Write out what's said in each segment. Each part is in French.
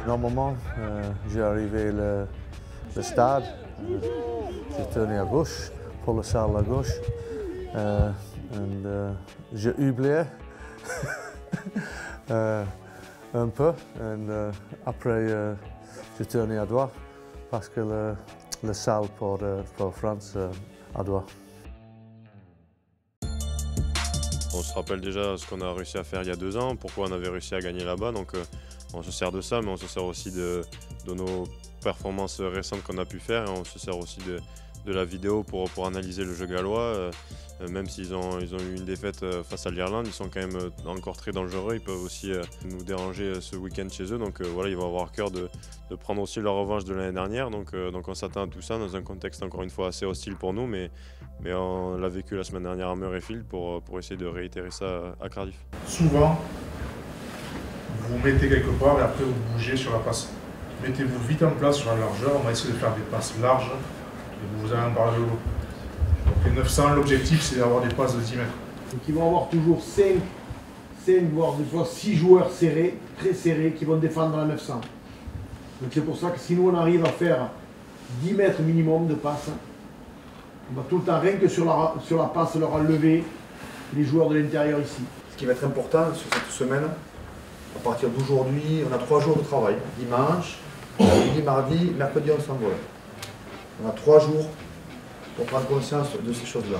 Normalement, j'ai arrivé le stade, j'ai tourné à gauche pour la salle à gauche et j'ai oublié un peu et après j'ai tourné à droite parce que la salle pour France à droite. On se rappelle déjà ce qu'on a réussi à faire il y a 2 ans, pourquoi on avait réussi à gagner là-bas, donc on se sert de ça, mais on se sert aussi de nos performances récentes qu'on a pu faire, et on se sert aussi de la vidéo pour analyser le jeu gallois. Même s'ils ont eu une défaite face à l'Irlande, ils sont quand même encore très dangereux, ils peuvent aussi nous déranger ce week-end chez eux, donc voilà, ils vont avoir à cœur de prendre aussi leur revanche de l'année dernière, donc on s'attend à tout ça dans un contexte encore une fois assez hostile pour nous, mais on l'a vécu la semaine dernière à Murrayfield pour essayer de réitérer ça à Cardiff. Souvent, vous mettez quelque part et après vous bougez sur la passe. Mettez-vous vite en place sur la largeur, on va essayer de faire des passes larges et vous allez en parler de l'eau. Donc les 900, l'objectif c'est d'avoir des passes de 10 mètres. Donc ils vont avoir toujours 5 voire des fois 6 joueurs serrés, très serrés, qui vont défendre dans la 900. Donc c'est pour ça que si nous on arrive à faire 10 mètres minimum de passe, on va tout le temps, rien que sur la passe, leur enlever les joueurs de l'intérieur ici. Ce qui va être important sur cette semaine, à partir d'aujourd'hui, on a 3 jours de travail. Dimanche, lundi, mardi, mercredi, on s'envole. On a 3 jours pour prendre conscience de ces choses-là.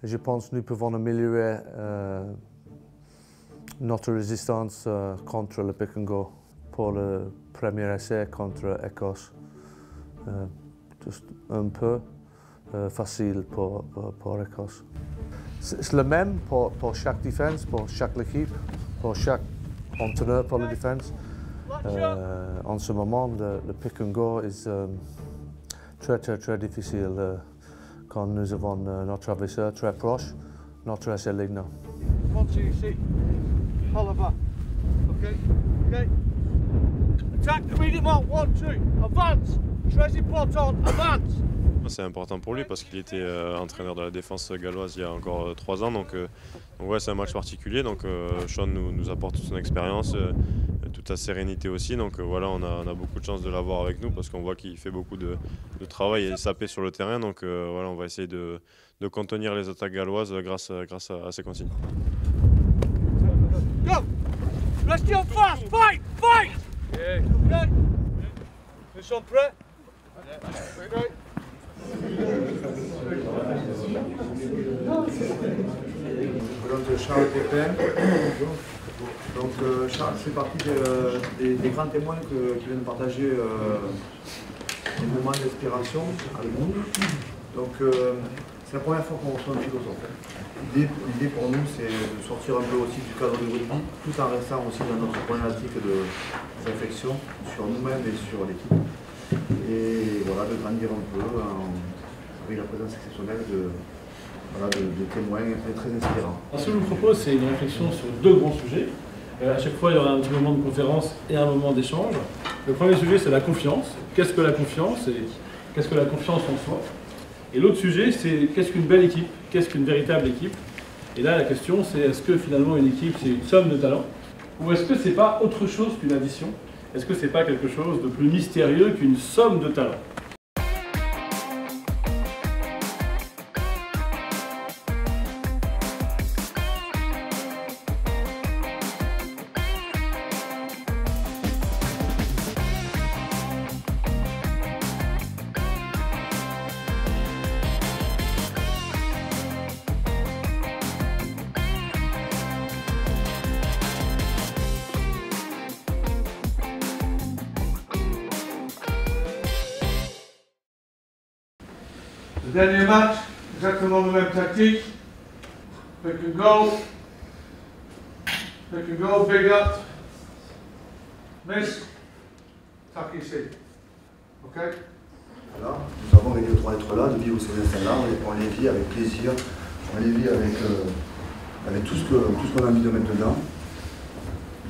Je pense que nous pouvons améliorer notre résistance contre le pick and go pour le premier essai contre l'Écosse. Juste un peu facile pour l'Écosse. C'est le même pour chaque défense, pour chaque équipe, pour chaque entraîneur pour la défense. En ce moment, le pick and go est très difficile. Quand nous avons notre adversaire très proche, notre essai ligne. 1, 2, 6. Oliver. Okay. Attack immediately. 1, 2. Advance. Tracy Poton, advance. C'est important pour lui parce qu'il était entraîneur de la défense galloise il y a encore 3 ans, donc ouais, c'est un match particulier, donc Sean nous apporte toute son expérience, toute sa sérénité aussi, donc voilà, on a beaucoup de chance de l'avoir avec nous parce qu'on voit qu'il fait beaucoup de travail et sapé sur le terrain, donc voilà, on va essayer de contenir les attaques galloises grâce à ces consignes. Go! Let's go fast! Fight! Yeah. Okay. Nous sommes prêts? Okay. Je présente Charles Pépin. Donc Charles fait partie des grands témoins qui viennent partager des moments d'inspiration avec nous. Donc c'est la première fois qu'on reçoit un philosophe. L'idée pour nous c'est de sortir un peu aussi du cadre du rugby tout en restant aussi dans notre problématique de réflexion sur nous-mêmes et sur l'équipe. Et voilà, de grandir un peu avec la présence exceptionnelle de témoins très inspirants. Ce que je vous propose, c'est une réflexion sur 2 grands sujets. À chaque fois, il y aura un petit moment de conférence et un moment d'échange. Le premier sujet, c'est la confiance. Qu'est-ce que la confiance et qu'est-ce que la confiance en soi? Et l'autre sujet, c'est qu'est-ce qu'une belle équipe? Qu'est-ce qu'une véritable équipe? Et là, la question, c'est est-ce que finalement une équipe, c'est une somme de talents? Ou est-ce que c'est pas autre chose qu'une addition? Est-ce que c'est pas quelque chose de plus mystérieux qu'une somme de talents? Le dernier match, exactement la même tactique. Pick and go, big up, Miss, tac ici. Ok? Voilà, nous avons réuni le droit d'être là, de vivre ces instants-là, on les vit avec plaisir, on les vit avec tout ce qu'on a envie de mettre dedans.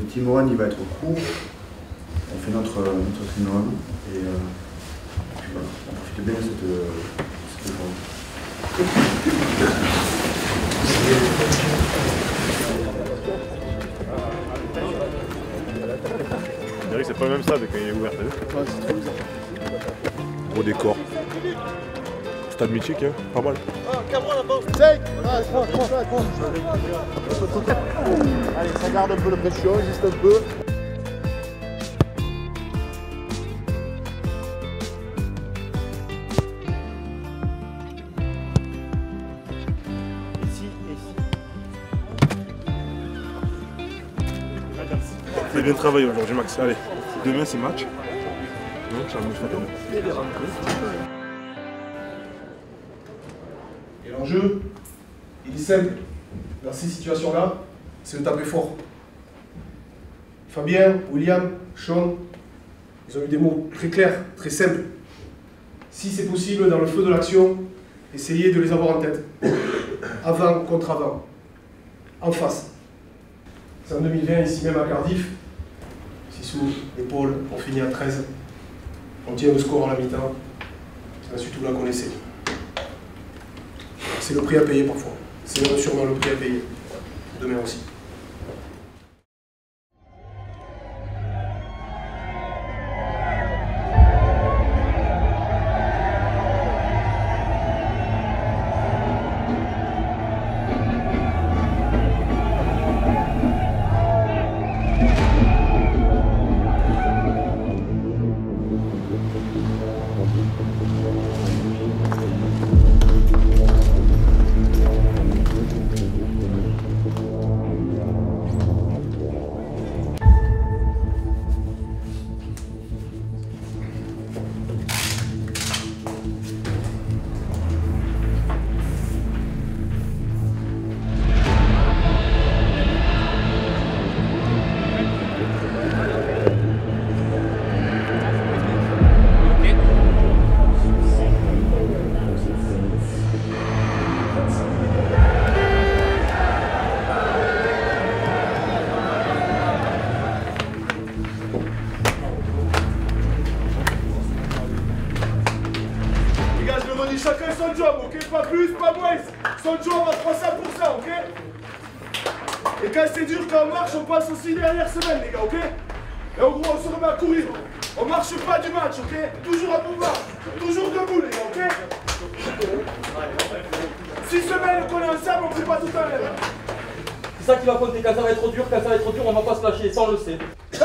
Le Team One, il va être court, on fait notre Team One, et puis voilà, on profite bien de cette journée. Je dirais que c'est pas le même stade quand il est ouvert, t'as vu? Gros décor. Stade mythique, hein, pas mal. Allez, ça garde un peu de pression, juste un peu. Tu as bien travaillé aujourd'hui, Max. Allez, demain c'est match. Donc, ça va nous faire. Et l'enjeu, il est simple. Dans ces situations-là, c'est de taper fort. Fabien, William, Sean, ils ont eu des mots très clairs, très simples. Si c'est possible, dans le feu de l'action, essayez de les avoir en tête. Avant contre avant. En face. C'est en 2020, ici même à Cardiff. Sissou, l'épaule, on finit à 13. On tient le score à la mi-temps. Ensuite, vous la connaissez. C'est le prix à payer parfois. C'est sûrement le prix à payer. Demain aussi. Chacun son job, ok? Pas plus, pas moins. Son job à 300%, ok? Et quand c'est dur, quand on marche, on passe aussi dernière semaine, les gars, ok? Et en gros, on se remet à courir. On marche pas du match, ok? Toujours à pouvoir. Toujours debout, les gars, ok? 6 semaines qu'on est ensemble, on fait pas tout à l'heure. C'est ça qui va compter. Quand ça va être dur, on va pas se lâcher, ça on le sait. 1, 2, 3!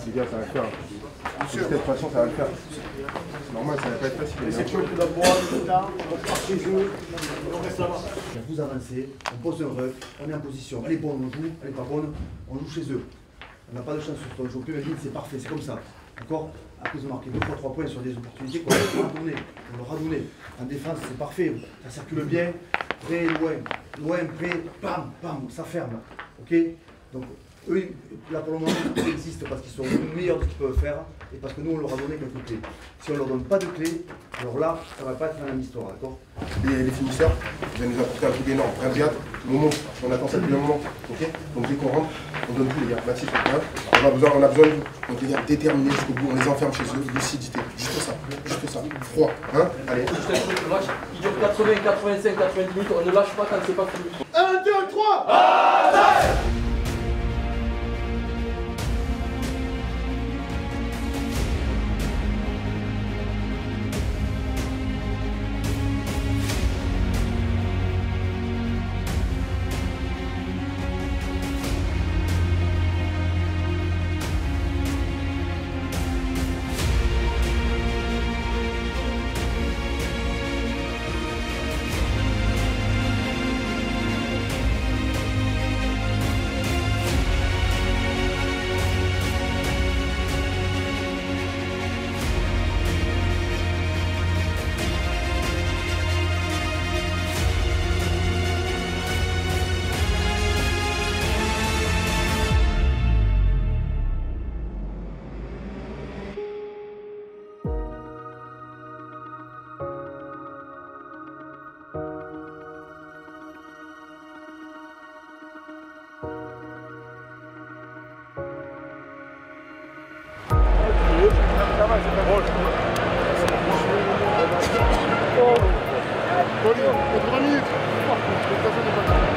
Les gars, ça va le faire. De toute façon, ça va le faire. C'est normal, ça va pas être facile. C'est chaud que d'abord, le temps, on part chez eux, on reste là-bas. Vous avancez, on pose un ruck, on est en position. Elle est bonne, on joue, elle est pas bonne, on joue chez eux. On n'a pas de chance sur ton jeu. C'est parfait, c'est comme ça. D'accord? Après, ils ont marqué 2 fois 3 points sur des opportunités qu'on leur a donné. En défense, c'est parfait. Ça circule bien. Près, loin, près, pam, pam, ça ferme. Ok? Donc, eux, là pour le moment, ils existent parce qu'ils sont meilleurs de ce qu'ils peuvent faire et parce que nous, on leur a donné quelques clés. Si on leur donne pas de clés, alors là, ça va pas être la même histoire, d'accord? Les finisseurs, vous allez nous apporter un truc énorme. Un Briat, Momo, on attend ça depuis un moment. Ok? Donc dès qu'on rentre, on donne tout, les gars. Mathis, hein, on a besoin de vous. Donc les gars, déterminés jusqu'au bout, on les enferme chez eux. Lucidité, juste ça. Froid, hein? Allez. Le match, il dure 80, 85, 90 minutes, on ne lâche pas quand c'est pas fini. 1, 2, 3. Colin, 3 minutes.